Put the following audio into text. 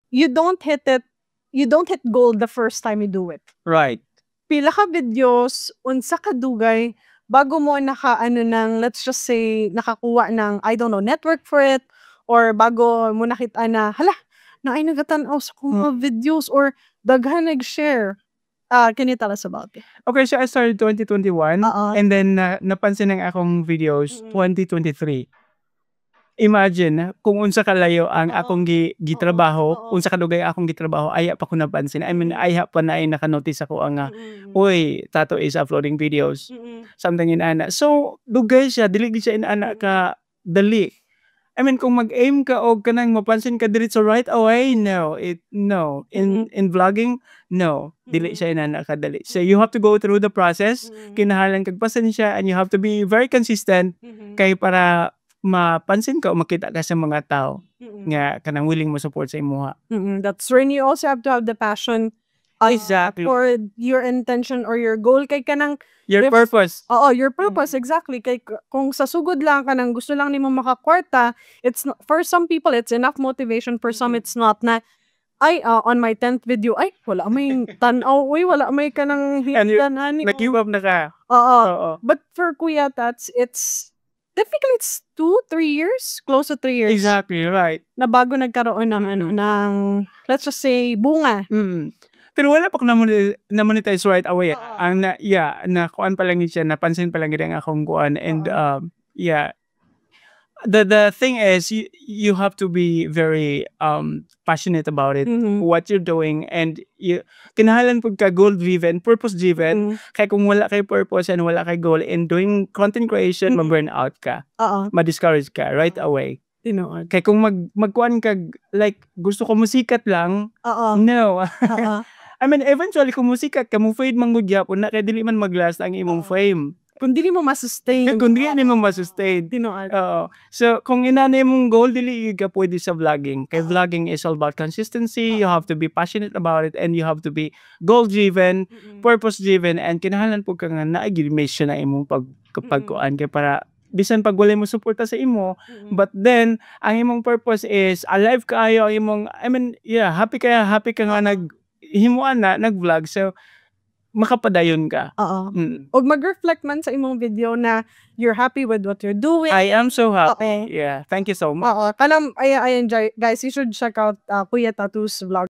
you don't hit gold the first time you do it. Right. Pila ka videos, unsa ka dugay, bago mo naka-ano ng, let's just say, nakakuha ng, I don't know, network for it, or bago mo nakita na, hala, na ay nagatanaw sa kong mga videos, or daghan nag-share. Can you tell us about it? Okay, so I started 2021, and then napansin ng akong videos 2023. Imagine kung unsa kalayo ang akong gitrabaho, unsa kadugay akong gitrabaho, aya pa ko napansin. I mean, aya pa na ay naka-notice ako ang uy, Tato is uploading videos. Something in ana. So, dugay siya, dili siya in ana ka dali. I mean, kung mag-aim ka o kanang mapansin ka diretso right away, no. In vlogging, no. Dili siya in ana ka dali. So, you have to go through the process. Kinahanglan kag pasensya, and you have to be very consistent kay para mapansin ka o makita ka sa mga tao nga kanang willing mo support sa imuha. That's when you also have to have the passion Exactly. for your intention or your goal kay kanang Your purpose. your purpose, exactly. Kay kung sa sugod lang kanang gusto lang nimo makakwarta, it's not, for some people it's enough motivation, for some it's not. Na ay on my 10th video, ay wala may tan-aw, wala may kanang hitdan Nag-give up na ka. But for Kuya Tats, it's typically it's 2-3 years, close to 3 years. Exactly, right. Na bago nagkaroon ng ng let's just say bunga. Pero wala pa ko na monetize right away. Ang na kuan pa lang siya, napansin pa lang gid ang akong kuan, and the thing is you have to be very passionate about it, what you're doing, and kinahanglan pud ka goal driven, purpose driven. Kay kung wala kay purpose and wala kay goal in doing content creation, ma-burn out ka, ma-discourage ka right away. Kay kung magkuan kag like gusto ko musikat lang, no. I mean, eventually kung musikat ka mo fade man gud gyapon na kay dili man maglast ang imong fame. Kung dili mo ma-sustain. Kung dili mo ma-sustain. So, kung inanay mong goal, dili ka pwede sa vlogging. Kay vlogging is all about consistency. You have to be passionate about it, and you have to be goal-driven, purpose-driven, and kinahanglan po ka nga na-mission na imong pagkuan. Kaya para, bisan pag wala mo suporta sa imo, but then, ang imong purpose is, alive kayo, imong, I mean, happy ka nga himuan na, nag-vlog. So, makapadayon ka. Og mag-reflect man sa imong video na you're happy with what you're doing. I am so happy. Yeah, thank you so much. Kanang I enjoy, guys, you should check out Kuya Tato's vlog.